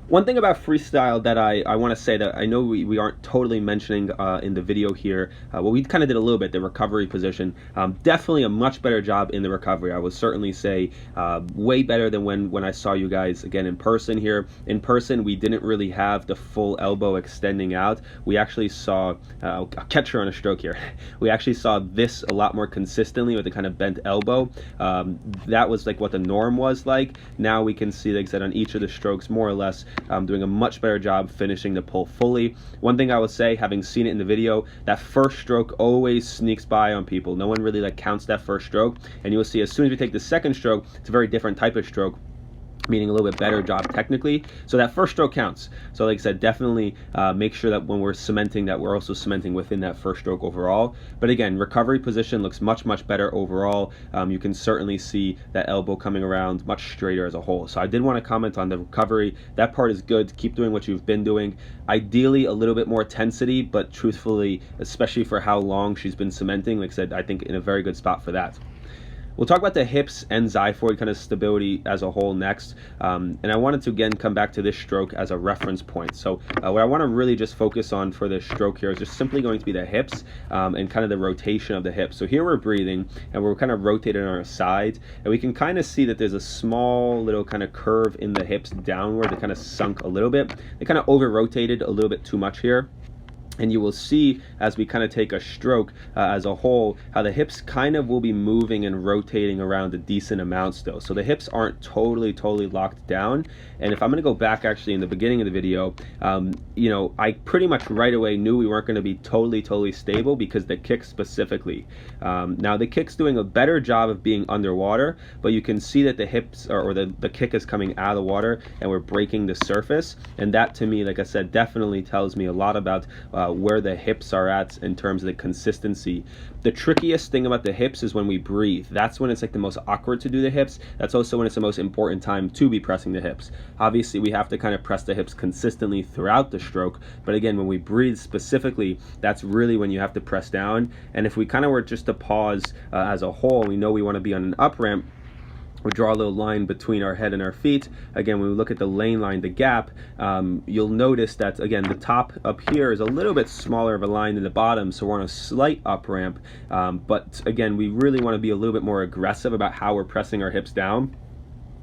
One thing about freestyle that I want to say that I know we aren't totally mentioning in the video here, well, we kind of did a little bit, the recovery position. Definitely a much better job in the recovery. I would certainly say way better than when I saw you guys again in person here. In person, we didn't really have the full elbow extending out. We actually saw, a catcher on a stroke here. We actually saw this a lot more consistently with the kind of bent elbow. That was like what the norm was like. Now we can see, like I said, on each of the strokes, more or less, doing a much better job finishing the pull fully. One thing I would say, having seen it in the video, that first stroke always sneaks by on people. No one really counts that first stroke, and you will see as soon as we take the second stroke, it's a very different type of stroke, meaning a little bit better job technically. So that first stroke counts. So like I said, definitely make sure that when we're cementing, that we're also cementing within that first stroke overall. But again, recovery position looks much better overall. You can certainly see that elbow coming around much straighter as a whole. So I did want to comment on the recovery. That part is good. Keep doing what you've been doing. Ideally a little bit more tensity, but truthfully, especially for how long she's been cementing, like I said, I think in a very good spot for that. We'll talk about the hips and xiphoid kind of stability as a whole next. And I wanted to again come back to this stroke as a reference point. So what I want to really just focus on for this stroke here is just simply going to be the hips and kind of the rotation of the hips. So here we're breathing and we're kind of rotating on our side, and we can kind of see that there's a small little kind of curve in the hips downward that kind of sunk a little bit. They kind of over rotated a little bit too much here. And you will see as we kind of take a stroke as a whole, how the hips kind of will be moving and rotating around a decent amount still. So the hips aren't totally locked down. And if I'm going to go back actually in the beginning of the video, you know, I pretty much right away knew we weren't going to be totally stable because the kick specifically. Now the kick's doing a better job of being underwater, but you can see that the hips or the kick is coming out of the water and we're breaking the surface. And that to me, like I said, definitely tells me a lot about where the hips are at in terms of the consistency. The trickiest thing about the hips is when we breathe. That's when it's like the most awkward to do the hips. That's also when it's the most important time to be pressing the hips. Obviously we have to kind of press the hips consistently throughout the stroke, but again, when we breathe specifically, that's really when you have to press down. And if we kind of were just to pause as a whole, we know we want to be on an up ramp. We draw a little line between our head and our feet. Again, when we look at the lane line, the gap, you'll notice that, again, the top up here is a little bit smaller of a line than the bottom, so we're on a slight up ramp. But again, we really want to be a little bit more aggressive about how we're pressing our hips down,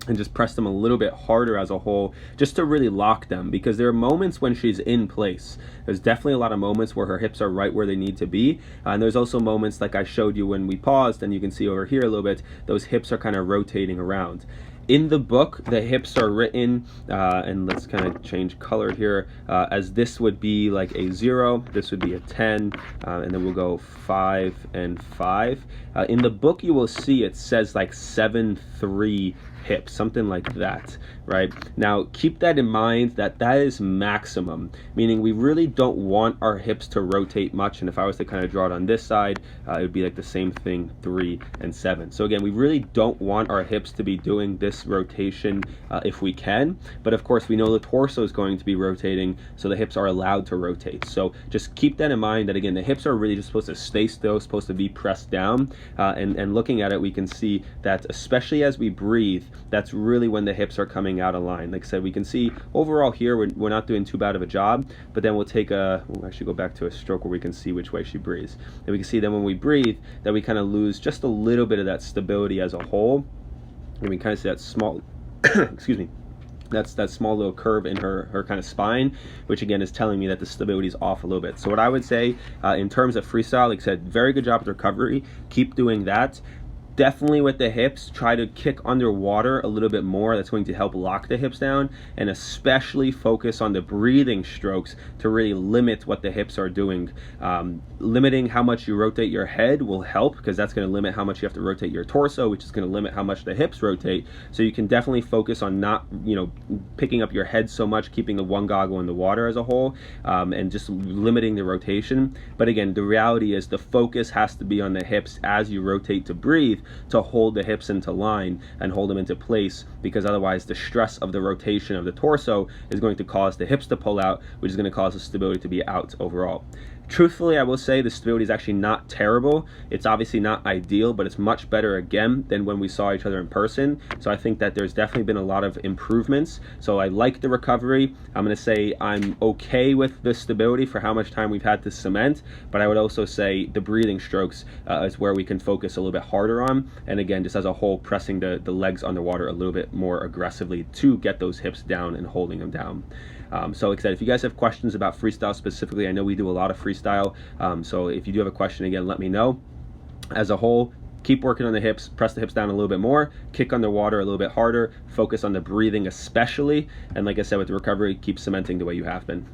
and just press them a little bit harder as a whole, just to really lock them, because there are moments when she's in place. There's definitely a lot of moments where her hips are right where they need to be, and there's also moments like I showed you when we paused, and you can see over here a little bit, those hips are kind of rotating around. In the book, the hips are written, and let's kind of change color here, as this would be like a 0, this would be a 10, and then we'll go 5 and 5. In the book, you will see it says like 7-3 hips, something like that, right? Now, keep that in mind that that is maximum, meaning we really don't want our hips to rotate much. And if I was to kind of draw it on this side, it would be like the same thing, 3 and 7. So again, we really don't want our hips to be doing this rotation if we can, but of course we know the torso is going to be rotating, so the hips are allowed to rotate. So just keep that in mind, that again, the hips are really just supposed to stay still, supposed to be pressed down, and looking at it, we can see that especially as we breathe, that's really when the hips are coming out of line. Like I said, we can see overall here we're not doing too bad of a job, but then we'll actually go back to a stroke where we can see which way she breathes, and we can see then when we breathe that we kind of lose just a little bit of that stability as a whole, and we kind of see that small excuse me, that's that small little curve in her kind of spine, which again is telling me that the stability is off a little bit. So what I would say in terms of freestyle, like I said, very good job with recovery. Keep doing that. Definitely with the hips, try to kick underwater a little bit more. That's going to help lock the hips down, and especially focus on the breathing strokes to really limit what the hips are doing. Limiting how much you rotate your head will help, because that's going to limit how much you have to rotate your torso, which is going to limit how much the hips rotate. So you can definitely focus on not, picking up your head so much, keeping the one goggle in the water as a whole, and just limiting the rotation. But again, the reality is the focus has to be on the hips as you rotate to breathe, to hold the hips into line and hold them into place, because otherwise the stress of the rotation of the torso is going to cause the hips to pull out, which is going to cause the stability to be out overall. Truthfully, I will say the stability is actually not terrible. It's obviously not ideal, but it's much better again than when we saw each other in person. So I think that there's definitely been a lot of improvements. So I like the recovery. I'm going to say I'm okay with the stability for how much time we've had to cement, but I would also say the breathing strokes is where we can focus a little bit harder on. And again, just as a whole, pressing the legs underwater a little bit more aggressively to get those hips down and holding them down. So like I said, if you guys have questions about freestyle specifically, I know we do a lot of freestyle. So if you do have a question, again, let me know. As a whole, keep working on the hips, press the hips down a little bit more, kick underwater a little bit harder, focus on the breathing especially. And like I said, with the recovery, keep cementing the way you have been.